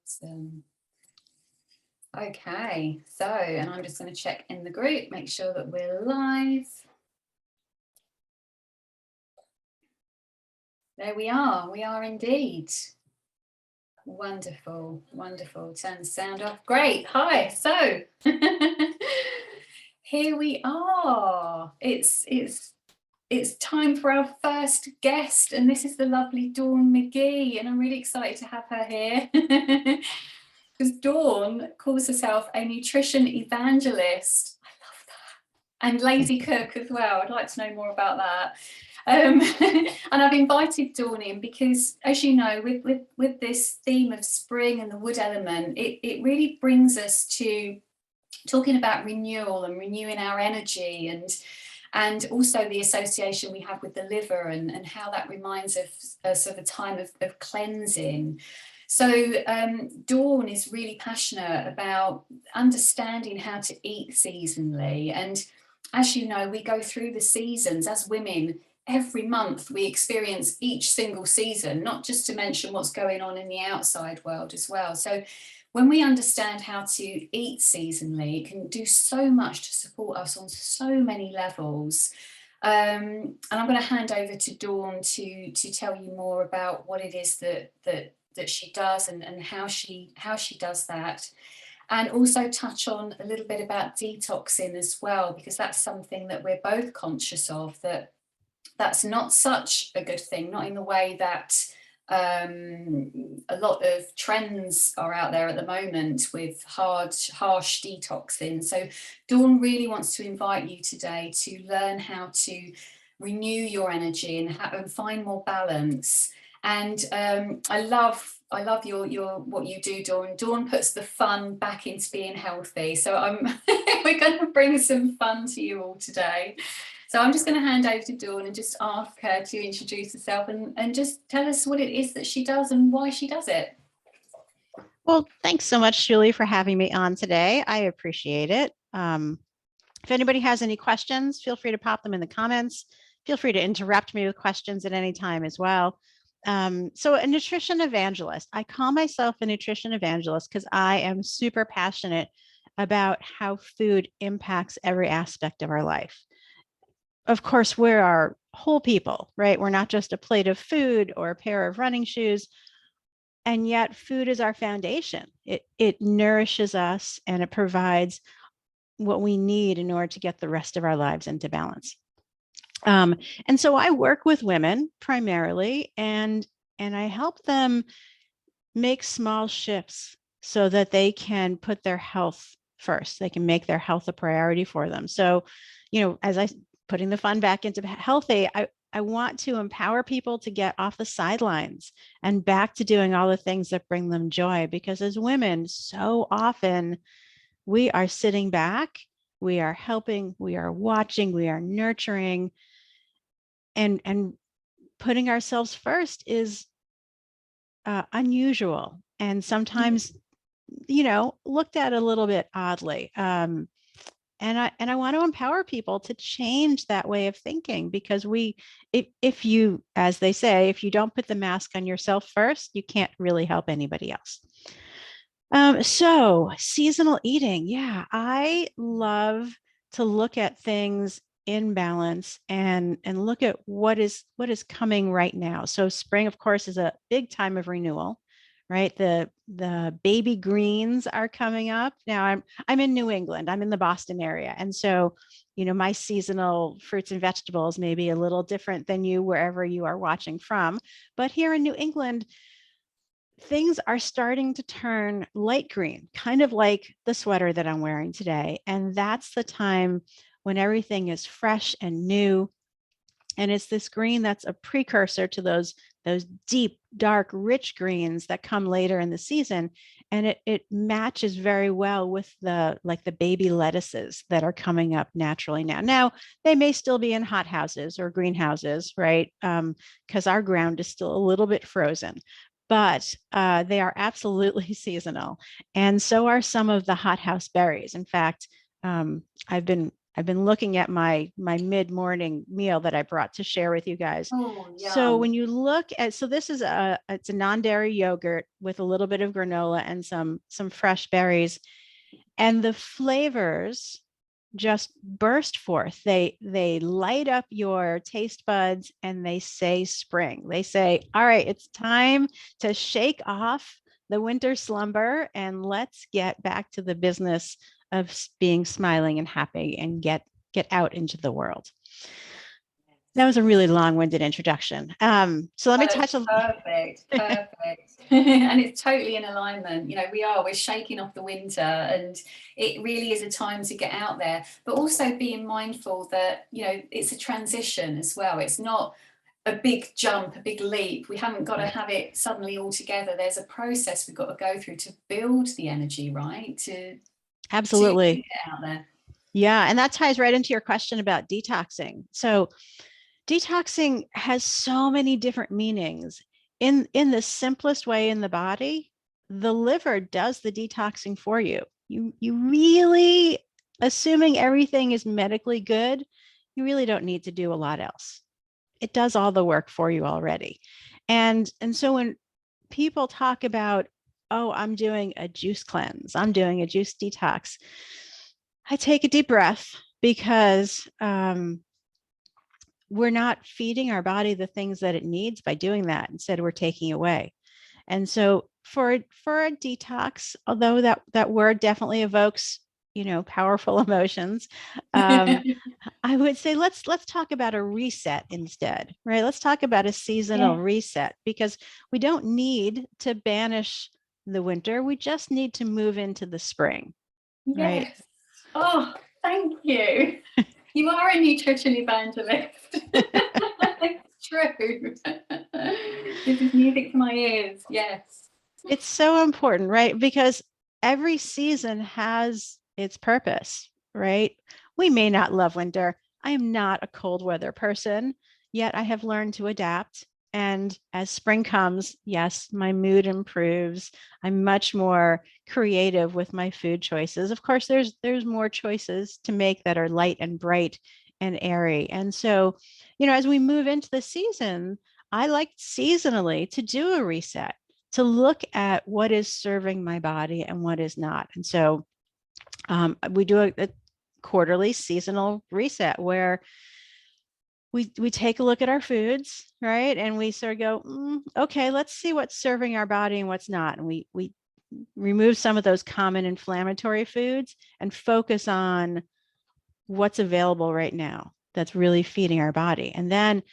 Awesome. Okay, so, and I'm just going to check in the group, make sure that we're live. There we are indeed. Wonderful, wonderful. Turn the sound off. Great. Hi. So here we are. It's time for our first guest, and this is the lovely Dawn McGee, and I'm really excited to have her here. Because Dawn calls herself a nutrition evangelist. I love that. And lazy cook as well. I'd like to know more about that. And I've invited Dawn in because, as you know, with this theme of spring and the wood element, it really brings us to talking about renewal and renewing our energy, and also the association we have with the liver, and how that reminds us of a time of cleansing. So Dawn is really passionate about understanding how to eat seasonally. And as you know, we go through the seasons as women. Every month we experience each single season, not just to mention what's going on in the outside world as well. So when we understand how to eat seasonally, it can do so much to support us on so many levels. And I'm going to hand over to Dawn to tell you more about what it is that she does, and how she does that. And also touch on a little bit about detoxing as well, because that's something that we're both conscious of, that's not such a good thing, not in the way that a lot of trends are out there at the moment with harsh detoxing. So Dawn really wants to invite you today to learn how to renew your energy and find more balance. And I love your what you do, Dawn. Dawn puts the fun back into being healthy. So we're going to bring some fun to you all today. So I'm just going to hand over to Dawn and just ask her to introduce herself and just tell us what it is that she does and why she does it. Well, thanks so much, Julie, for having me on today. I appreciate it. If anybody has any questions, feel free to pop them in the comments. Feel free to interrupt me with questions at any time as well. So a nutrition evangelist. I call myself a nutrition evangelist because I am super passionate about how food impacts every aspect of our life. Of course, we're our whole people, right? We're not just a plate of food or a pair of running shoes. And yet food is our foundation. It nourishes us and it provides what we need in order to get the rest of our lives into balance. And so I work with women primarily, and I help them make small shifts so that they can put their health first. They can make their health a priority for them. So, as I putting the fun back into healthy, I want to empower people to get off the sidelines and back to doing all the things that bring them joy. Because as women, so often we are sitting back, we are helping, we are watching, we are nurturing, and putting ourselves first is unusual and sometimes, looked at a little bit oddly. And I want to empower people to change that way of thinking, because if you, as they say, if you don't put the mask on yourself first, you can't really help anybody else. So seasonal eating. Yeah, I love to look at things in balance and look at what is coming right now. So spring, of course, is a big time of renewal. Right, the baby greens are coming up now. I'm in New England. I'm in the Boston area, and so my seasonal fruits and vegetables may be a little different than you wherever you are watching from. But here in New England, things are starting to turn light green, kind of like the sweater that I'm wearing today, and that's the time when everything is fresh and new. And it's this green that's a precursor to those deep, dark, rich greens that come later in the season. And it matches very well with the baby lettuces that are coming up naturally now. Now, they may still be in hothouses or greenhouses, right? Because our ground is still a little bit frozen. But they are absolutely seasonal. And so are some of the hothouse berries. In fact, I've been I've been looking at my mid-morning meal that I brought to share with you guys. Oh, So yum. when you look at, so this is it's a non-dairy yogurt with a little bit of granola and some fresh berries, and the flavors just burst forth. They light up your taste buds and they say spring. They say, all right, it's time to shake off the winter slumber and let's get back to the business of being smiling and happy and get out into the world. That was a really long-winded introduction. So let me touch a perfect. And it's totally in alignment. We're shaking off the winter, and it really is a time to get out there, but also being mindful that, it's a transition as well. It's not a big jump, a big leap. We haven't got to have it suddenly all together. There's a process we've got to go through to build the energy, right? To Absolutely. get out there. Yeah. And that ties right into your question about detoxing. So detoxing has so many different meanings. In the simplest way in the body, the liver does the detoxing for you. You really, assuming everything is medically good, you really don't need to do a lot else. It does all the work for you already. And so when people talk about, oh, I'm doing a juice cleanse, I'm doing a juice detox, I take a deep breath because we're not feeding our body the things that it needs by doing that. Instead, we're taking away. And so for a detox, although that word definitely evokes, powerful emotions, I would say let's talk about a reset instead, right? Let's talk about a seasonal reset, because we don't need to banish the winter. We just need to move into the spring, right? Yes. Oh, thank you. You are a nutrition evangelist. It's true. This is music to my ears. Yes. It's so important, right? Because every season has its purpose, right? We may not love winter. I am not a cold weather person, yet I have learned to adapt. And as spring comes, yes, my mood improves. I'm much more creative with my food choices. Of course, there's more choices to make that are light and bright and airy. And so, as we move into the season, I like seasonally to do a reset, to look at what is serving my body and what is not. And so we do a quarterly seasonal reset where we take a look at our foods, right? And we sort of go, okay, let's see what's serving our body and what's not. And we remove some of those common inflammatory foods and focus on what's available right now that's really feeding our body. And then,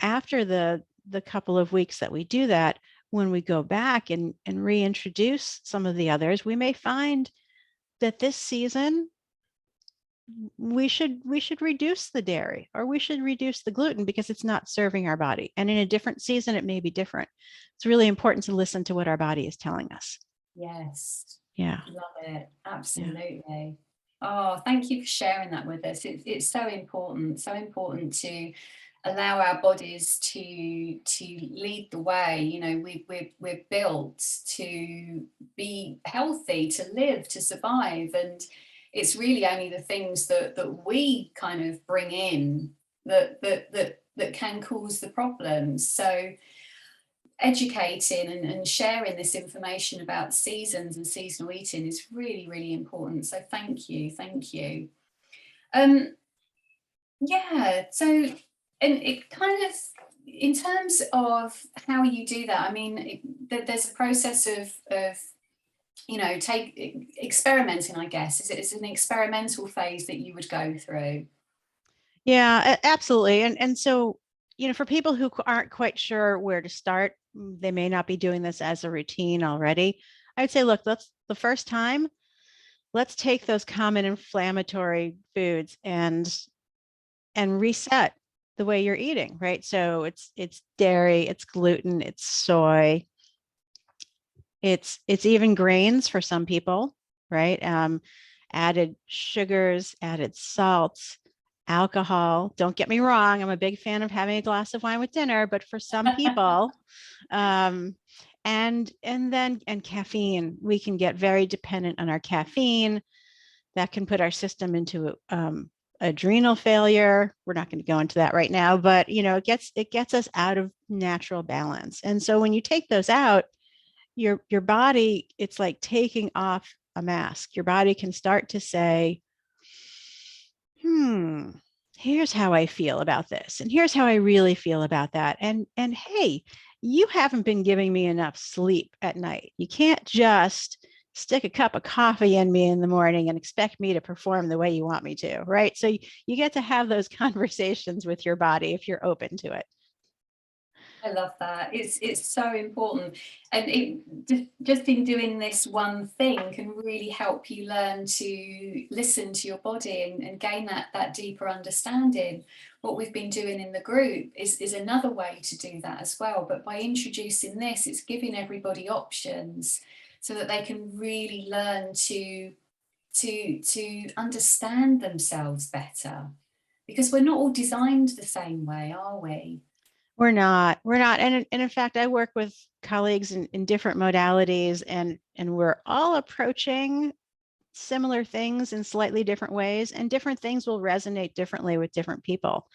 after the couple of weeks that we do that, when we go back and reintroduce some of the others, we may find that this season we should reduce the dairy, or we should reduce the gluten because it's not serving our body. And in a different season, it may be different. It's really important to listen to what our body is telling us. Yes. Yeah. Love it. Absolutely. Yeah. Oh, thank you for sharing that with us. It's so important to allow our bodies to lead the way. We're built to be healthy, to live, to survive, and it's really only the things that we kind of bring in that can cause the problems. So educating and sharing this information about seasons and seasonal eating is really, really important. So thank you. So, and it kind of, in terms of how you do that, I mean, there's a process of experimenting, I guess. It's an experimental phase that you would go through. Yeah, absolutely. And so, for people who aren't quite sure where to start, they may not be doing this as a routine already. I would say, look, the first time, let's take those common inflammatory foods and reset the way you're eating, right? So it's dairy, it's gluten, it's soy, it's even grains for some people, right? Added sugars, added salts, alcohol. Don't get me wrong, I'm a big fan of having a glass of wine with dinner, but for some people, and caffeine, we can get very dependent on our caffeine. That can put our system into adrenal failure. We're not going to go into that right now, but it gets us out of natural balance. And so when you take those out, your body, it's like taking off a mask. Your body can start to say, here's how I feel about this, and here's how I really feel about that. And hey, you haven't been giving me enough sleep at night. You can't just stick a cup of coffee in me in the morning and expect me to perform the way you want me to, right? So you get to have those conversations with your body if you're open to it. I love that. It's so important, and it just in doing this one thing can really help you learn to listen to your body and gain that deeper understanding. What we've been doing in the group is another way to do that as well. But by introducing this, it's giving everybody options so that they can really learn to understand themselves better, because we're not all designed the same way, are we? We're not. And in fact, I work with colleagues in different modalities, and we're all approaching similar things in slightly different ways, and different things will resonate differently with different people.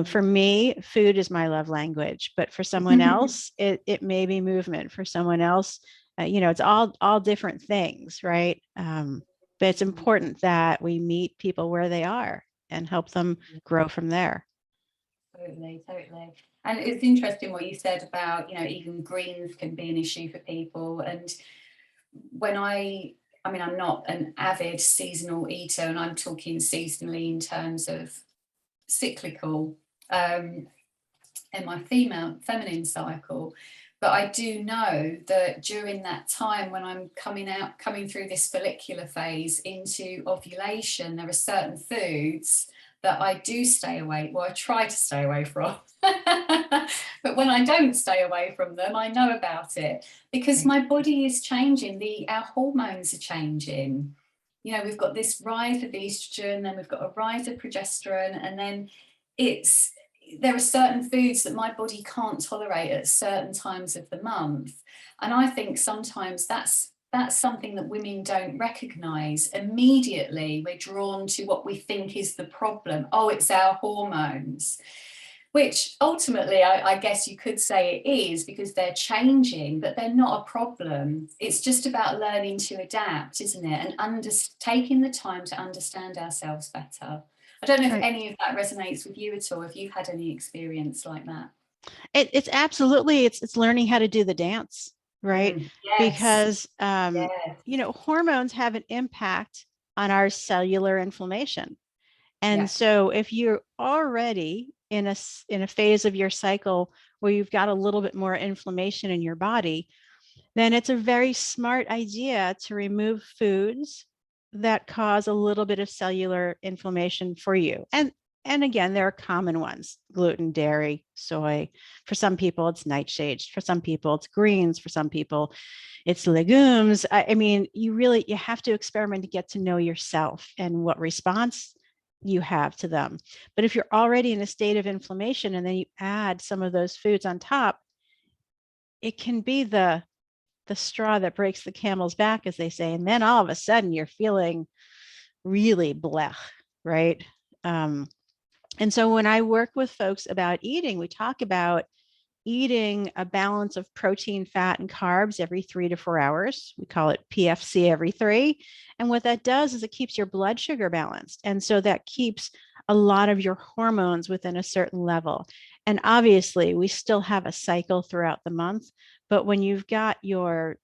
For me, food is my love language, but for someone else, it may be movement. For someone else, it's all different things, right? But it's important that we meet people where they are and help them grow from there. Totally. And it's interesting what you said about, even greens can be an issue for people. And when I mean, I'm not an avid seasonal eater, and I'm talking seasonally in terms of cyclical, in my feminine cycle. But I do know that during that time when I'm coming through this follicular phase into ovulation, there are certain foods that I do stay away. Well, I try to stay away from. But when I don't stay away from them, I know about it because my body is changing. Our hormones are changing. We've got this rise of estrogen, then we've got a rise of progesterone, and then there are certain foods that my body can't tolerate at certain times of the month. And I think sometimes that's something that women don't recognize. Immediately, we're drawn to what we think is the problem. Oh, it's our hormones, which ultimately I guess you could say it is, because they're changing, but they're not a problem. It's just about learning to adapt, isn't it? And taking the time to understand ourselves better. I don't know if any of that resonates with you at all, if you've had any experience like that. It's absolutely, it's learning how to do the dance, right? Yes. Because, Yes. Hormones have an impact on our cellular inflammation. And so if you're already in a phase of your cycle where you've got a little bit more inflammation in your body, then it's a very smart idea to remove foods that cause a little bit of cellular inflammation for you. And again, there are common ones: gluten, dairy, soy. For some people, it's nightshades. For some people, it's greens. For some people, it's legumes. I mean, you have to experiment to get to know yourself and what response you have to them. But if you're already in a state of inflammation and then you add some of those foods on top, it can be the straw that breaks the camel's back, as they say. And then all of a sudden you're feeling really blech, right? And so when I work with folks about eating, we talk about eating a balance of protein, fat, and carbs every 3 to 4 hours. We call it PFC every 3. And what that does is it keeps your blood sugar balanced. And so that keeps a lot of your hormones within a certain level. And obviously, we still have a cycle throughout the month. But when you've got your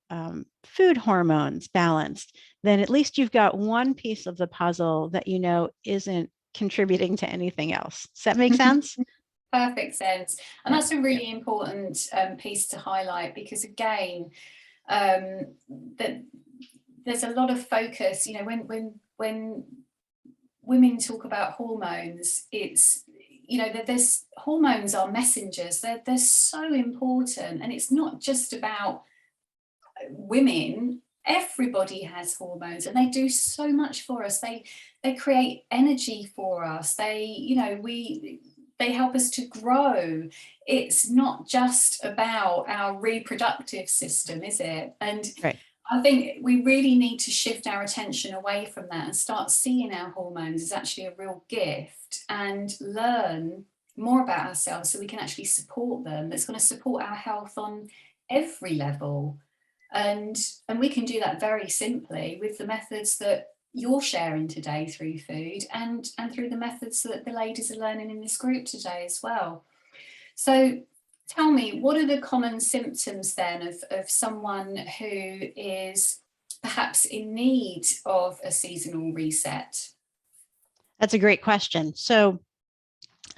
food hormones balanced, then at least you've got one piece of the puzzle that isn't contributing to anything else. Does that make sense? Perfect sense. And that's a really important piece to highlight, because again, that there's a lot of focus, when women talk about hormones, it's, there's hormones are messengers. They're so important. And it's not just about women. Everybody has hormones, and they do so much for us. They create energy for us. They help us to grow. It's not just about our reproductive system, is it? And I think we really need to shift our attention away from that and start seeing our hormones as actually a real gift, and learn more about ourselves so we can actually support them. That's going to support our health on every level. And we can do that very simply with the methods that you're sharing today through food, and through the methods that the ladies are learning in this group today as well. So tell me, what are the common symptoms then of someone who is perhaps in need of a seasonal reset? That's a great question. So,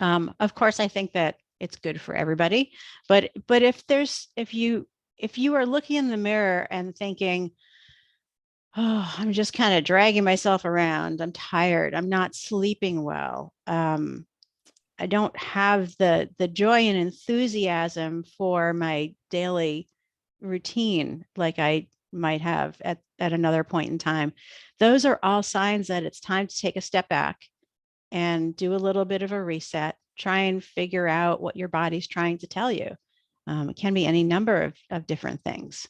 of course, I think that it's good for everybody, but if you are looking in the mirror and thinking, oh, I'm just kind of dragging myself around, I'm tired, I'm not sleeping well, I don't have the joy and enthusiasm for my daily routine like I might have at another point in time. Those are all signs that it's time to take a step back and do a little bit of a reset. Try and figure out what your body's trying to tell you. It can be any number of different things.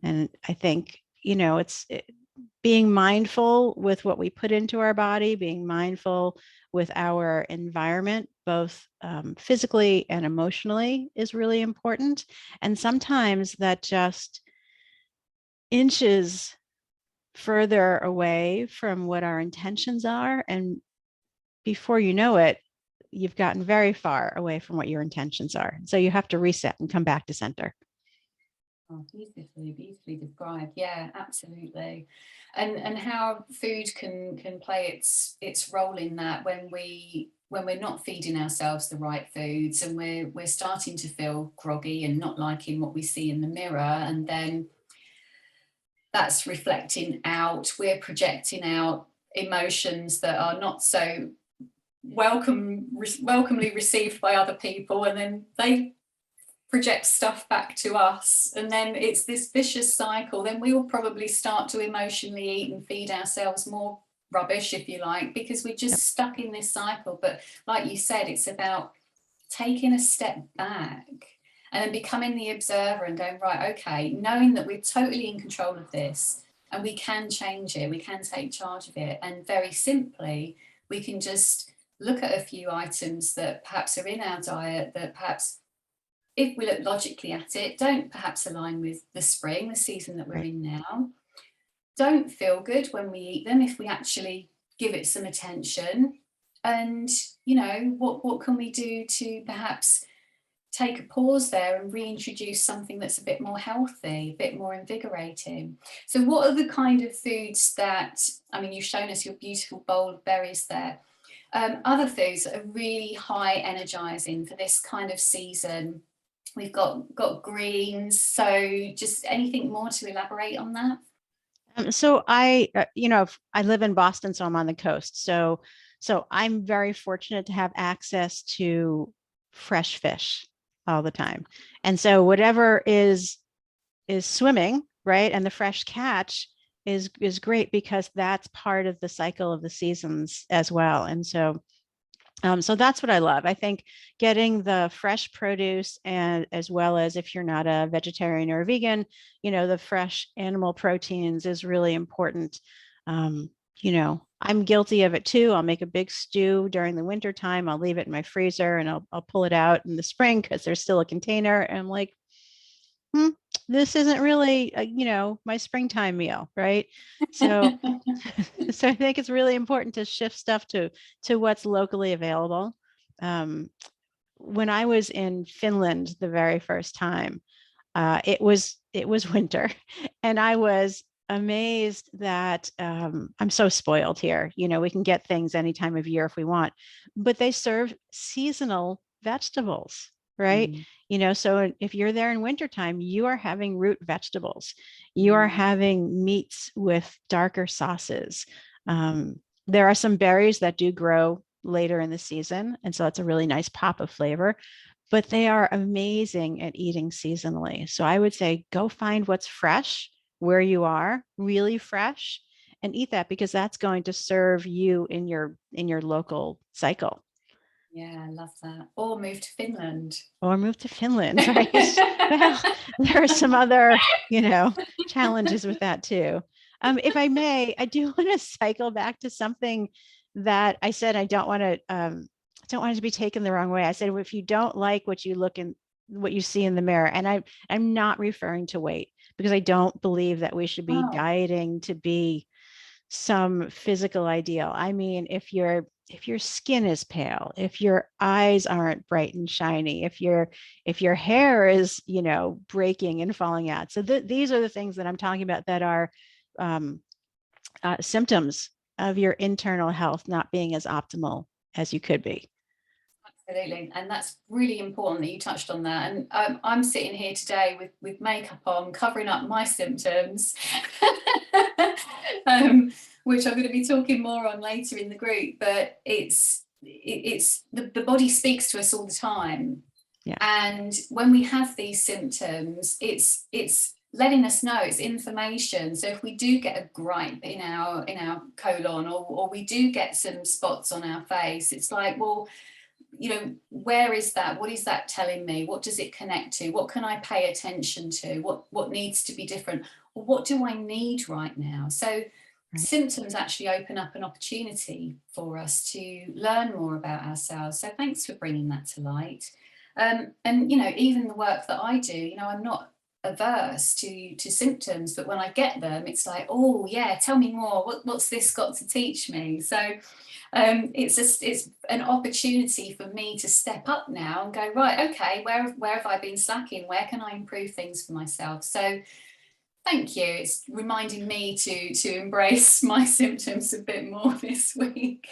And I think, being mindful with what we put into our body, being mindful with our environment, both physically and emotionally, is really important. And sometimes that just inches further away from what our intentions are. And before you know it, you've gotten very far away from what your intentions are. So you have to reset and come back to center. Oh, beautifully described. Yeah, absolutely. And how food can play its role in that, when we're not feeding ourselves the right foods, and we're starting to feel groggy and not liking what we see in the mirror, and then that's reflecting out, we're projecting out emotions that are not so welcomely received by other people, and then they project stuff back to us, and then it's this vicious cycle. Then we will probably start to emotionally eat and feed ourselves more rubbish, if you like, because we're just stuck in this cycle. But like you said, it's about taking a step back and then becoming the observer and going, right, okay, knowing that we're totally in control of this and we can change it, we can take charge of it. And very simply, we can just look at a few items that perhaps are in our diet that perhaps, if we look logically at it, don't perhaps align with the spring, the season that we're in now. Don't feel good when we eat them if we actually give it some attention. And, what can we do to perhaps take a pause there and reintroduce something that's a bit more healthy, a bit more invigorating? So what are the kind of foods that, you've shown us your beautiful bowl of berries there. Other foods that are really high energizing for this kind of season? We've got greens. So just anything more to elaborate on that? So I live in Boston, so I'm on the coast. So I'm very fortunate to have access to fresh fish all the time. And so whatever is swimming, right? And the fresh catch is great, because that's part of the cycle of the seasons as well. And so that's what I love. I think getting the fresh produce, and as well as, if you're not a vegetarian or a vegan, the fresh animal proteins is really important. I'm guilty of it too. I'll make a big stew during the winter time. I'll leave it in my freezer, and I'll pull it out in the spring because there's still a container. And I'm like, this isn't really, my springtime meal, right? So, so I think it's really important to shift stuff to what's locally available. When I was in Finland the very first time, it was winter, and I was amazed that I'm so spoiled here. We can get things any time of year if we want, but they serve seasonal vegetables, right? So if you're there in wintertime, you are having root vegetables, you are having meats with darker sauces. There are some berries that do grow later in the season, and so it's a really nice pop of flavor, but they are amazing at eating seasonally. So I would say go find what's fresh where you are, really fresh, and eat that, because that's going to serve you in your local cycle. Yeah, I love that. Or move to Finland. Or move to Finland, right? Well, there are some other, challenges with that too. If I may, I do want to cycle back to something that I said. I don't want it to be taken the wrong way. I said, well, if you don't like what you see in the mirror, and I'm not referring to weight, because I don't believe that we should be Oh, dieting to be some physical ideal. I mean, if your skin is pale, if your eyes aren't bright and shiny, if your hair is, breaking and falling out. So these are the things that I'm talking about that are um, symptoms of your internal health not being as optimal as you could be. absolutely. And that's really important that you touched on that. And I'm sitting here today with makeup on, covering up my symptoms, which I'm going to be talking more on later in the group. But it's the body speaks to us all the time. Yeah. And when we have these symptoms, it's letting us know, it's information. So if we do get a gripe in our colon, or we do get some spots on our face, it's like, well, where is that? What is that telling me? What does it connect to? What can I pay attention to? What needs to be different? Or what do I need right now? So symptoms actually open up an opportunity for us to learn more about ourselves. So thanks for bringing that to light. And even the work that I do, I'm not averse to symptoms, but when I get them, it's like, oh yeah, tell me more. What's this got to teach me? So it's an opportunity for me to step up now and go, right, okay, where have I been slacking? Where can I improve things for myself? So thank you. It's reminding me to embrace my symptoms a bit more this week.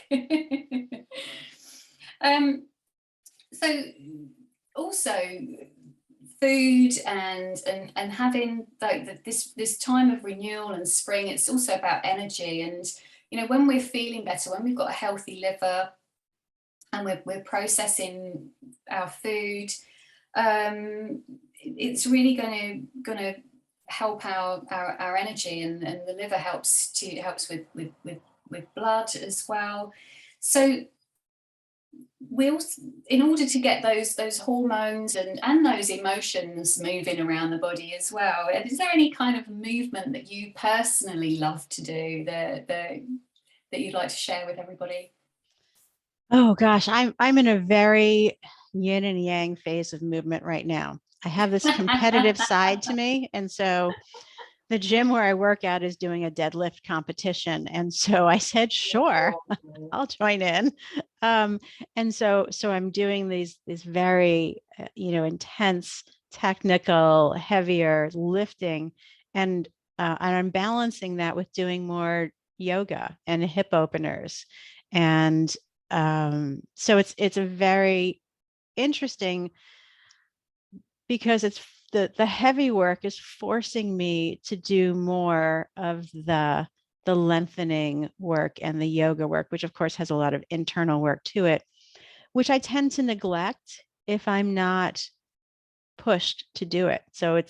So also food and having this time of renewal and spring, it's also about energy. And when we're feeling better, when we've got a healthy liver and we're processing our food, it's really going to help our energy, and the liver helps with blood as well. So we also, in order to get those hormones and those emotions moving around the body as well, is there any kind of movement that you personally love to do that you'd like to share with everybody? Oh gosh, I'm in a very yin and yang phase of movement right now. I have this competitive side to me, and so the gym where I work at is doing a deadlift competition, and so I said, sure, I'll join in. And so I'm doing these very intense, technical, heavier lifting, and I'm balancing that with doing more yoga and hip openers, and so it's a very interesting, because it's the heavy work is forcing me to do more of the lengthening work and the yoga work, which of course has a lot of internal work to it, which I tend to neglect if I'm not pushed to do it. So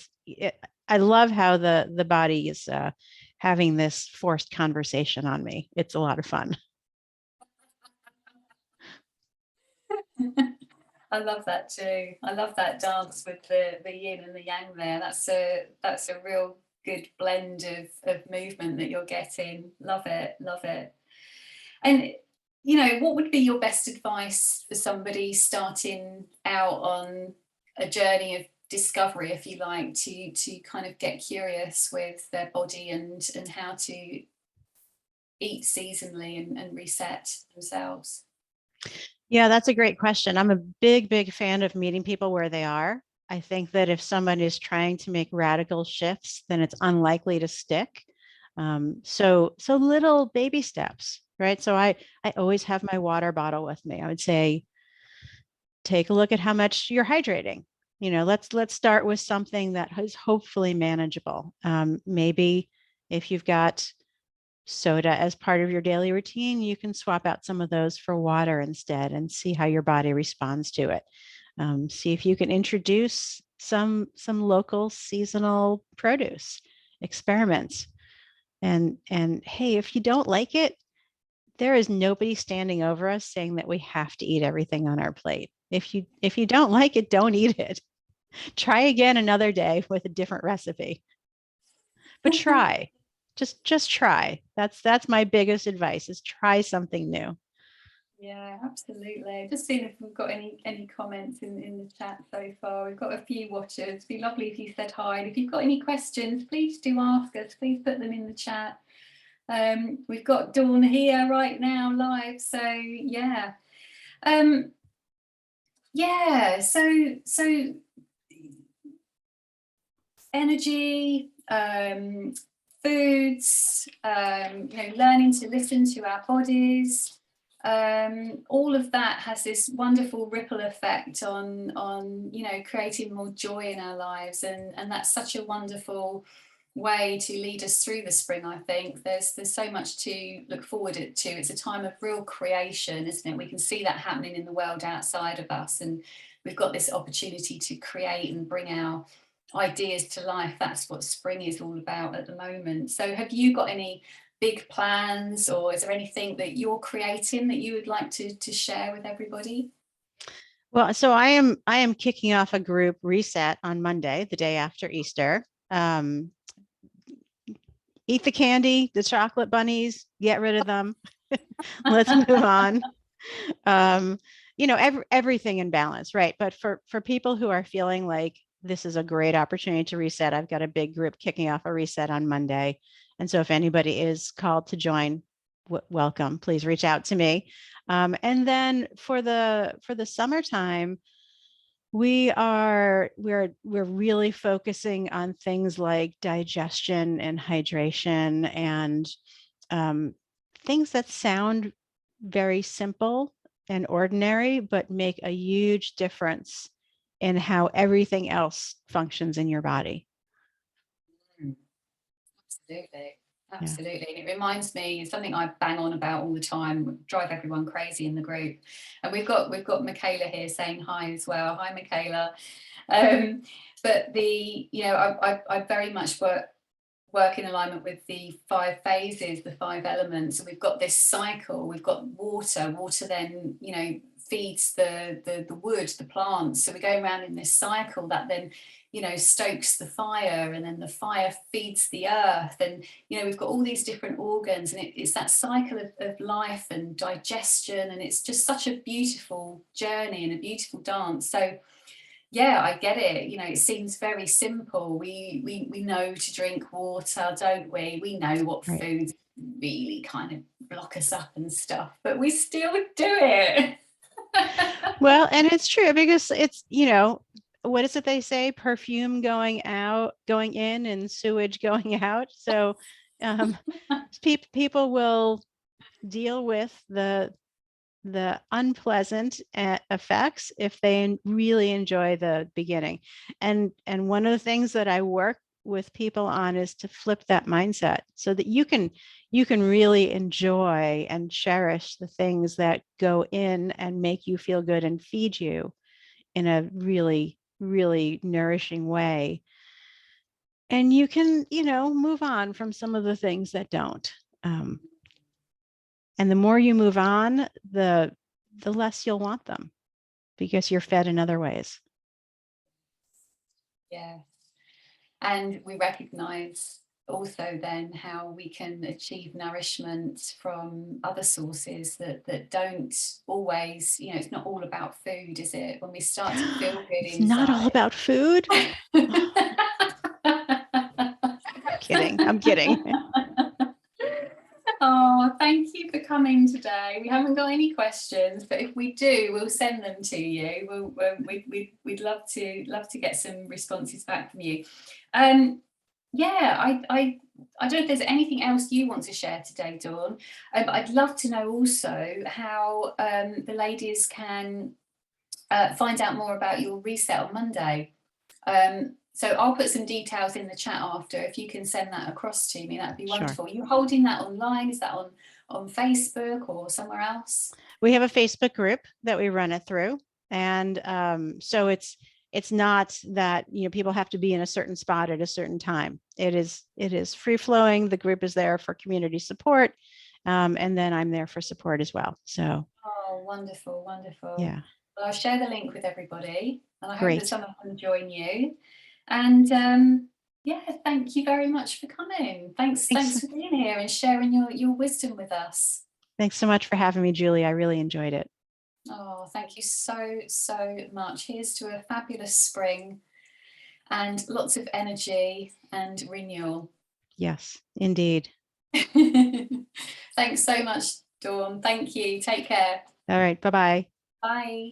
I love how the body is having this forced conversation on me. It's a lot of fun. I love that too. I love that dance with the yin and the yang there. That's a real good blend of movement that you're getting. Love it, love it. And what would be your best advice for somebody starting out on a journey of discovery, if you like, to kind of get curious with their body and how to eat seasonally and reset themselves? Yeah, that's a great question. I'm a big fan of meeting people where they are. I think that if someone is trying to make radical shifts, then it's unlikely to stick. So little baby steps, right? So I always have my water bottle with me. I would say, take a look at how much you're hydrating. Let's start with something that is hopefully manageable. Maybe if you've got soda as part of your daily routine, you can swap out some of those for water instead and see how your body responds to it. See if you can introduce some local seasonal produce, experiments. And hey, if you don't like it, there is nobody standing over us saying that we have to eat everything on our plate. If you don't like it, don't eat it. Try again another day with a different recipe. But try. Just try. That's my biggest advice, is try something new. Yeah, absolutely. Just seeing if we've got any comments in the chat so far. We've got a few watchers. It'd be lovely if you said hi. And if you've got any questions, please do ask us. Please put them in the chat. We've got Dawn here right now live. So yeah. Yeah, so energy, foods, learning to listen to our bodies, all of that has this wonderful ripple effect on creating more joy in our lives, and that's such a wonderful way to lead us through the spring. I think there's so much to look forward to. It's a time of real creation, isn't it? We can see that happening in the world outside of us, and we've got this opportunity to create and bring our ideas to life. That's what spring is all about at the moment. So have you got any big plans, or is there anything that you're creating that you would like to share with everybody? Well, so I am kicking off a group reset on Monday, the day after Easter. Eat the candy, the chocolate bunnies, get rid of them. Let's move on. Everything in balance, right? But for people who are feeling like this is a great opportunity to reset, I've got a big group kicking off a reset on Monday. And so if anybody is called to join, welcome, please reach out to me. And then for the summertime, we're really focusing on things like digestion and hydration, and things that sound very simple and ordinary, but make a huge difference in how everything else functions in your body. Absolutely. Absolutely. Yeah. And it reminds me something I bang on about all the time, drive everyone crazy in the group. And we've got Michaela here saying hi as well. Hi, Michaela. But I very much work in alignment with the 5 phases, the 5 elements. And we've got this cycle. We've got water. Water then, feeds the wood, the plants. So we're going around in this cycle that then stokes the fire, and then the fire feeds the earth, and we've got all these different organs, and it's that cycle of life and digestion, and it's just such a beautiful journey and a beautiful dance. So yeah, I get it. It seems very simple. We know to drink water, don't we? We know what Right. foods really kind of block us up and stuff, but we still do it. Well, and it's true, because it's, what is it they say? Perfume going in, and sewage going out. So people will deal with the unpleasant effects if they really enjoy the beginning. And one of the things that I work with people on is to flip that mindset, so that you can really enjoy and cherish the things that go in and make you feel good and feed you in a really, really nourishing way. And you can, move on from some of the things that don't. And the more you move on, the less you'll want them, because you're fed in other ways. Yeah. And we recognize also then how we can achieve nourishment from other sources that don't always, it's not all about food, is it? When we start to feel good it's inside. not all about food. I'm kidding. Oh, thank you for coming today. We haven't got any questions, but if we do, we'll send them to you. We'd love to get some responses back from you. Yeah, I don't know if there's anything else you want to share today, Dawn. But I'd love to know also how the ladies can find out more about your reset on Monday. So I'll put some details in the chat after. If you can send that across to me, that'd be wonderful. Sure. Are you holding that online? Is that on Facebook or somewhere else? We have a Facebook group that we run it through. And so it's not that, people have to be in a certain spot at a certain time. It is free flowing. The group is there for community support. And then I'm there for support as well. So, Oh, wonderful, wonderful. yeah, Well, I'll share the link with everybody, and I hope that great. some of them join you. And yeah, thank you very much for coming. Thanks Thanks. for being here and sharing your wisdom with us. Thanks so much for having me, Julie. I really enjoyed it. Oh, thank you so much. Here's to a fabulous spring and lots of energy and renewal. Yes, indeed. Thanks so much, Dawn. Thank you. Take care. All right. Bye-bye. Bye.